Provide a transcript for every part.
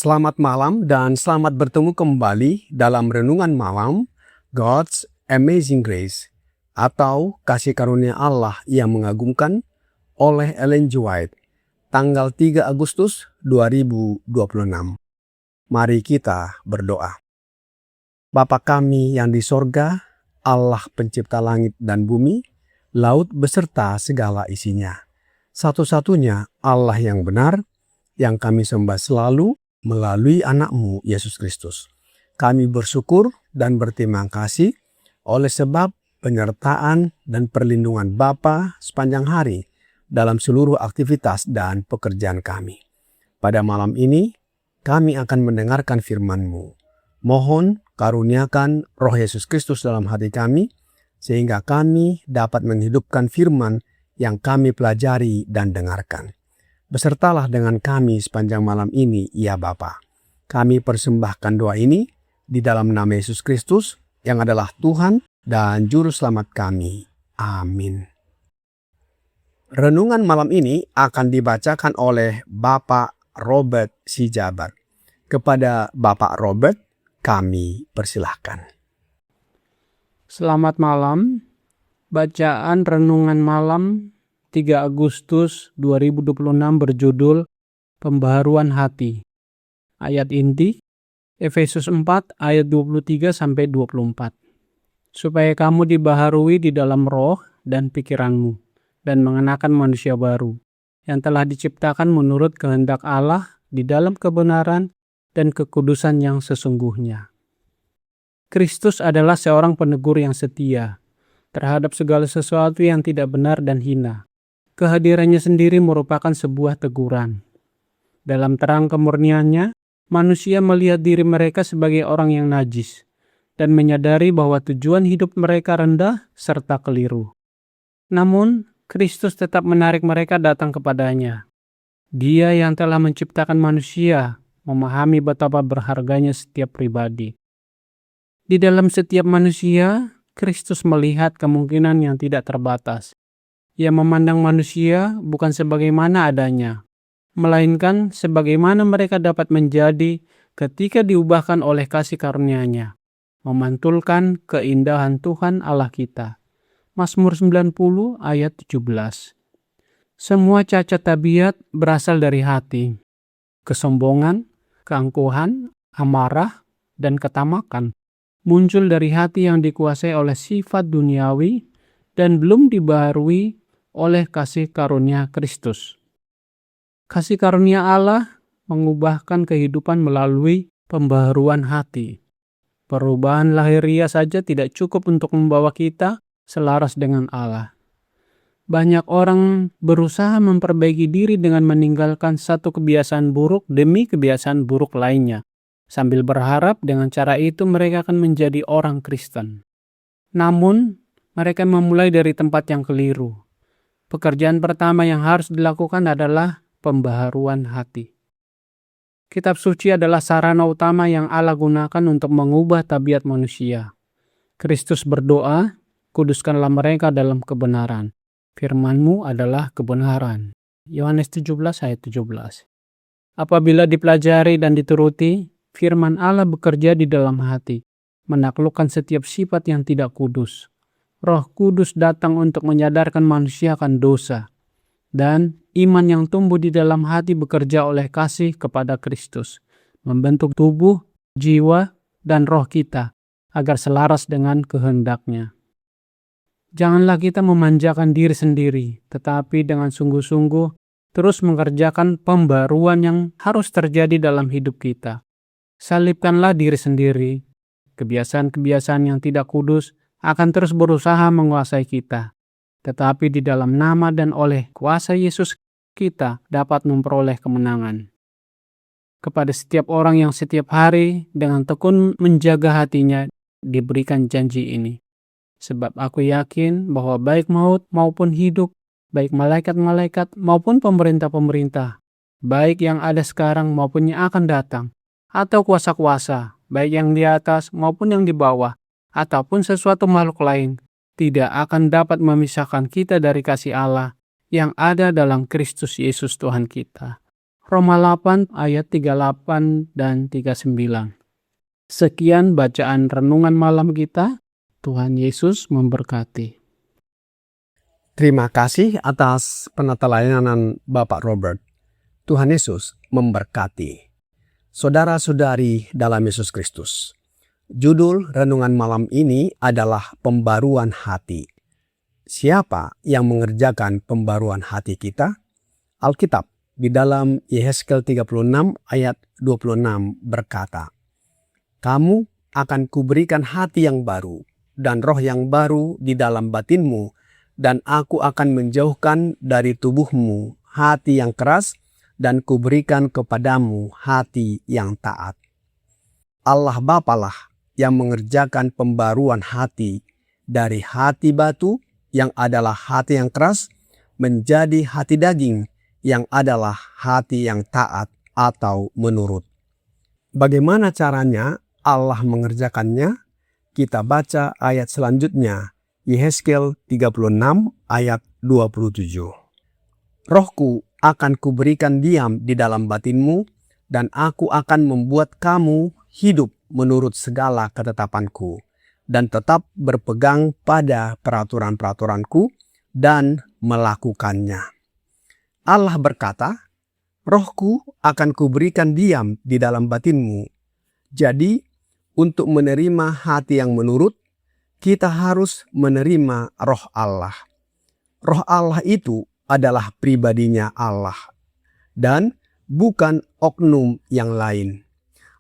Selamat malam dan selamat bertemu kembali dalam Renungan Malam God's Amazing Grace atau Kasih Karunia Allah yang Mengagumkan oleh Ellen G. White, tanggal 3 Agustus 2026. Mari kita berdoa. Bapa kami yang di sorga, Allah pencipta langit dan bumi, laut beserta segala isinya. Satu-satunya Allah yang benar, yang kami sembah selalu, melalui anak-Mu, Yesus Kristus. Kami bersyukur dan berterima kasih oleh sebab penyertaan dan perlindungan Bapa sepanjang hari dalam seluruh aktivitas dan pekerjaan kami. Pada malam ini, kami akan mendengarkan firman-Mu. Mohon karuniakan Roh Yesus Kristus dalam hati kami, sehingga kami dapat menghidupkan firman yang kami pelajari dan dengarkan. Besertalah dengan kami sepanjang malam ini, ya Bapa. Kami persembahkan doa ini di dalam nama Yesus Kristus yang adalah Tuhan dan Juru Selamat kami. Amin. Renungan malam ini akan dibacakan oleh Bapak Robert Sijabat. Kepada Bapak Robert, kami persilahkan. Selamat malam. Bacaan Renungan Malam 3 Agustus 2026 berjudul Pembaharuan Hati. Ayat inti Efesus 4 ayat 23-24. Supaya kamu dibaharui di dalam roh dan pikiranmu, dan mengenakan manusia baru, yang telah diciptakan menurut kehendak Allah di dalam kebenaran dan kekudusan yang sesungguhnya. Kristus adalah seorang penegur yang setia terhadap segala sesuatu yang tidak benar dan hina. Kehadirannya sendiri merupakan sebuah teguran. Dalam terang kemurniannya, manusia melihat diri mereka sebagai orang yang najis dan menyadari bahwa tujuan hidup mereka rendah serta keliru. Namun, Kristus tetap menarik mereka datang kepadanya. Dia yang telah menciptakan manusia memahami betapa berharganya setiap pribadi. Di dalam setiap manusia, Kristus melihat kemungkinan yang tidak terbatas. Ia memandang manusia bukan sebagaimana adanya, melainkan sebagaimana mereka dapat menjadi ketika diubahkan oleh kasih karunia-Nya, memantulkan keindahan Tuhan Allah kita. Mazmur 90 ayat 17. Semua cacat tabiat berasal dari hati. Kesombongan, keangkuhan, amarah, dan ketamakan muncul dari hati yang dikuasai oleh sifat duniawi dan belum dibaharui oleh kasih karunia Kristus. Kasih karunia Allah mengubahkan kehidupan melalui pembaharuan hati. Perubahan lahiriah saja tidak cukup untuk membawa kita selaras dengan Allah. Banyak orang berusaha memperbaiki diri dengan meninggalkan satu kebiasaan buruk demi kebiasaan buruk lainnya, sambil berharap dengan cara itu mereka akan menjadi orang Kristen. Namun, mereka memulai dari tempat yang keliru. Pekerjaan pertama yang harus dilakukan adalah pembaharuan hati. Kitab suci adalah sarana utama yang Allah gunakan untuk mengubah tabiat manusia. Kristus berdoa, kuduskanlah mereka dalam kebenaran. Firman-Mu adalah kebenaran. Yohanes 17 ayat 17. Apabila dipelajari dan dituruti, firman Allah bekerja di dalam hati, menaklukkan setiap sifat yang tidak kudus. Roh Kudus datang untuk menyadarkan manusia akan dosa, dan iman yang tumbuh di dalam hati bekerja oleh kasih kepada Kristus, membentuk tubuh, jiwa, dan roh kita agar selaras dengan kehendak-Nya. Janganlah kita memanjakan diri sendiri, tetapi dengan sungguh-sungguh terus mengerjakan pembaruan yang harus terjadi dalam hidup kita. Salibkanlah diri sendiri. Kebiasaan-kebiasaan yang tidak kudus akan terus berusaha menguasai kita. Tetapi di dalam nama dan oleh kuasa Yesus kita dapat memperoleh kemenangan. Kepada setiap orang yang setiap hari dengan tekun menjaga hatinya diberikan janji ini. Sebab aku yakin bahwa baik maut maupun hidup, baik malaikat-malaikat maupun pemerintah-pemerintah, baik yang ada sekarang maupun yang akan datang, atau kuasa-kuasa, baik yang di atas maupun yang di bawah, ataupun sesuatu makhluk lain, tidak akan dapat memisahkan kita dari kasih Allah yang ada dalam Kristus Yesus Tuhan kita. Roma 8 ayat 38 dan 39. Sekian bacaan renungan malam kita. Tuhan Yesus memberkati. Terima kasih atas penatelayanan Bapak Robert. Tuhan Yesus memberkati. Saudara-saudari dalam Yesus Kristus, judul renungan malam ini adalah pembaruan hati. Siapa yang mengerjakan pembaruan hati kita? Alkitab di dalam Yehezkel 36 ayat 26 berkata, "Kamu akan kuberikan hati yang baru, dan roh yang baru di dalam batinmu, dan aku akan menjauhkan dari tubuhmu hati yang keras, dan kuberikan kepadamu hati yang taat." Allah Bapalah yang mengerjakan pembaruan hati dari hati batu yang adalah hati yang keras menjadi hati daging yang adalah hati yang taat atau menurut. Bagaimana caranya Allah mengerjakannya? Kita baca ayat selanjutnya, Yehezkel 36 ayat 27. "Rohku akan kuberikan diam di dalam batinmu, dan aku akan membuat kamu hidup menurut segala ketetapanku, dan tetap berpegang pada peraturan-peraturanku dan melakukannya." Allah berkata, "Rohku akan kuberikan diam di dalam batinmu." Jadi, untuk menerima hati yang menurut, kita harus menerima roh Allah. Roh Allah itu adalah pribadinya Allah dan bukan oknum yang lain.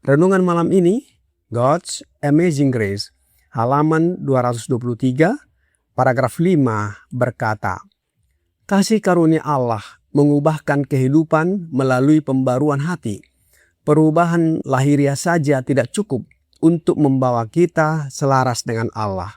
Renungan malam ini, God's Amazing Grace, halaman 223, paragraf 5 berkata, "Kasih karunia Allah mengubahkan kehidupan melalui pembaruan hati. Perubahan lahiriah saja tidak cukup untuk membawa kita selaras dengan Allah.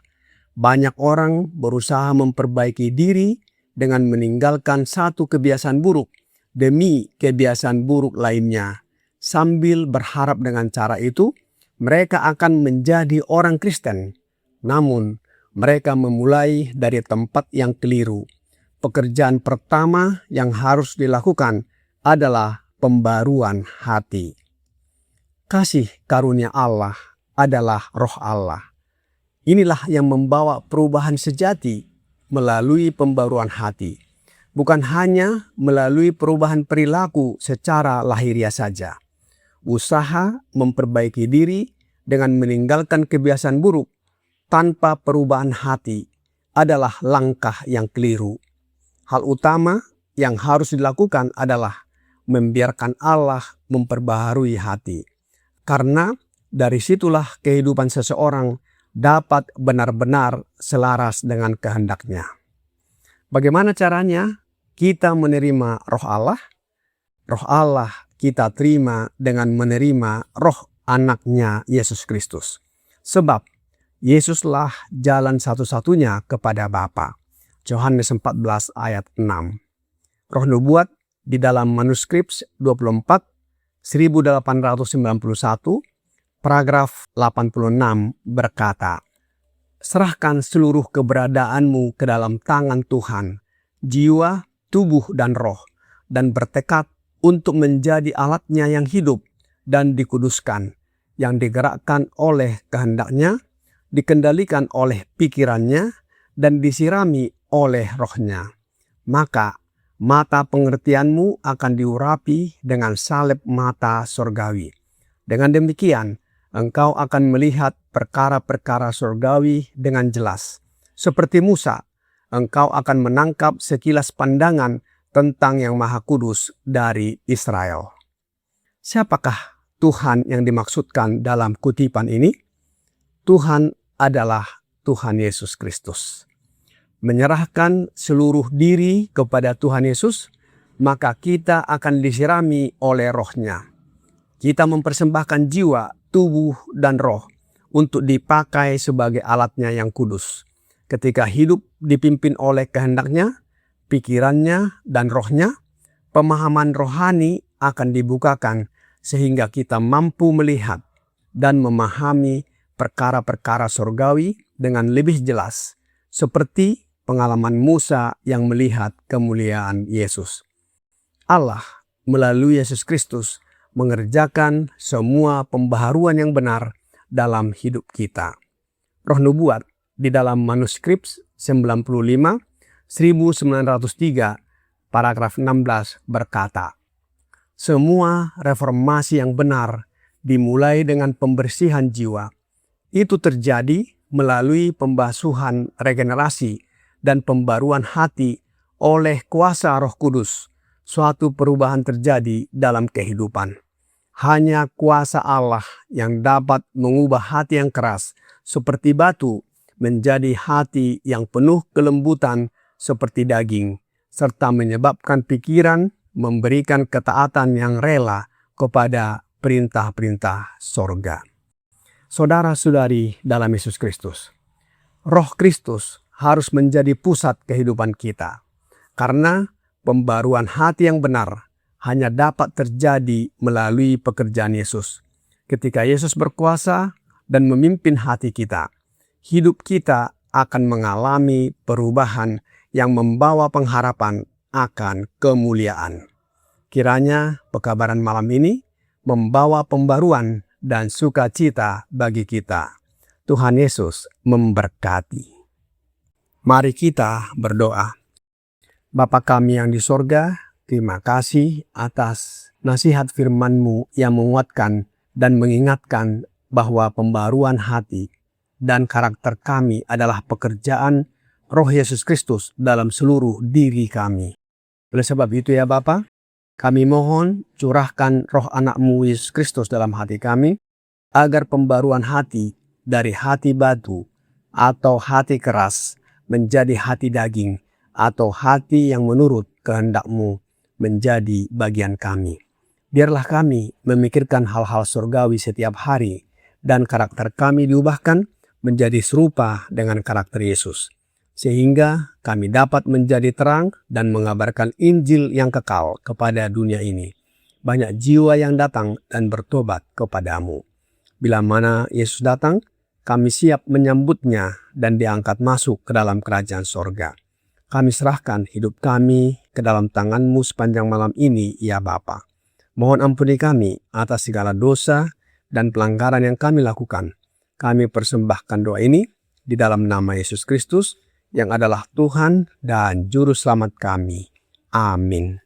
Banyak orang berusaha memperbaiki diri dengan meninggalkan satu kebiasaan buruk demi kebiasaan buruk lainnya. Sambil berharap dengan cara itu, mereka akan menjadi orang Kristen. Namun, mereka memulai dari tempat yang keliru. Pekerjaan pertama yang harus dilakukan adalah pembaruan hati. Kasih karunia Allah adalah roh Allah. Inilah yang membawa perubahan sejati melalui pembaruan hati. Bukan hanya melalui perubahan perilaku secara lahiriah saja. Usaha memperbaiki diri dengan meninggalkan kebiasaan buruk tanpa perubahan hati adalah langkah yang keliru. Hal utama yang harus dilakukan adalah membiarkan Allah memperbaharui hati. Karena dari situlah kehidupan seseorang dapat benar-benar selaras dengan kehendaknya. Bagaimana caranya kita menerima roh Allah? Roh Allah kita terima dengan menerima roh anaknya Yesus Kristus. Sebab Yesuslah jalan satu-satunya kepada Bapa. Yohanes 14 ayat 6. Roh nubuat di dalam manuskrip 24 1891 paragraf 86 berkata, "Serahkan seluruh keberadaanmu ke dalam tangan Tuhan, jiwa, tubuh, dan roh, dan bertekad untuk menjadi alatnya yang hidup dan dikuduskan, yang digerakkan oleh kehendaknya, dikendalikan oleh pikirannya, dan disirami oleh rohnya. Maka mata pengertianmu akan diurapi dengan salib mata surgawi. Dengan demikian, engkau akan melihat perkara-perkara surgawi dengan jelas. Seperti Musa, engkau akan menangkap sekilas pandangan tentang Yang Maha Kudus dari Israel." Siapakah Tuhan yang dimaksudkan dalam kutipan ini? Tuhan adalah Tuhan Yesus Kristus. Menyerahkan seluruh diri kepada Tuhan Yesus, maka kita akan disirami oleh rohnya. Kita mempersembahkan jiwa, tubuh, dan roh untuk dipakai sebagai alatnya yang kudus. Ketika hidup dipimpin oleh kehendaknya, pikirannya, dan rohnya, pemahaman rohani akan dibukakan sehingga kita mampu melihat dan memahami perkara-perkara surgawi dengan lebih jelas, seperti pengalaman Musa yang melihat kemuliaan Yesus. Allah melalui Yesus Kristus mengerjakan semua pembaharuan yang benar dalam hidup kita. Roh Nubuat di dalam manuskrip 95 1903 paragraf 16 berkata, semua reformasi yang benar dimulai dengan pembersihan jiwa. Itu terjadi melalui pembasuhan regenerasi dan pembaruan hati oleh kuasa Roh Kudus. Suatu perubahan terjadi dalam kehidupan. Hanya kuasa Allah yang dapat mengubah hati yang keras seperti batu menjadi hati yang penuh kelembutan seperti daging, serta menyebabkan pikiran memberikan ketaatan yang rela kepada perintah-perintah sorga. Saudara-saudari dalam Yesus Kristus, Roh Kristus harus menjadi pusat kehidupan kita, karena pembaruan hati yang benar hanya dapat terjadi melalui pekerjaan Yesus. Ketika Yesus berkuasa dan memimpin hati kita, hidup kita akan mengalami perubahan yang membawa pengharapan akan kemuliaan. Kiranya pekabaran malam ini membawa pembaruan dan sukacita bagi kita. Tuhan Yesus memberkati. Mari kita berdoa. Bapa kami yang di sorga, terima kasih atas nasihat firman-Mu yang menguatkan dan mengingatkan bahwa pembaruan hati dan karakter kami adalah pekerjaan Roh Yesus Kristus dalam seluruh diri kami. Oleh sebab itu ya Bapa, kami mohon curahkan roh anak-Mu Yesus Kristus dalam hati kami, agar pembaruan hati dari hati batu atau hati keras menjadi hati daging atau hati yang menurut kehendak-Mu menjadi bagian kami. Biarlah kami memikirkan hal-hal surgawi setiap hari dan karakter kami diubahkan menjadi serupa dengan karakter Yesus, sehingga kami dapat menjadi terang dan mengabarkan Injil yang kekal kepada dunia ini. Banyak jiwa yang datang dan bertobat kepadamu. Bila mana Yesus datang, kami siap menyambutnya dan diangkat masuk ke dalam kerajaan sorga. Kami serahkan hidup kami ke dalam tangan-Mu sepanjang malam ini, ya Bapa. Mohon ampuni kami atas segala dosa dan pelanggaran yang kami lakukan. Kami persembahkan doa ini di dalam nama Yesus Kristus, yang adalah Tuhan dan Juru Selamat kami. Amin.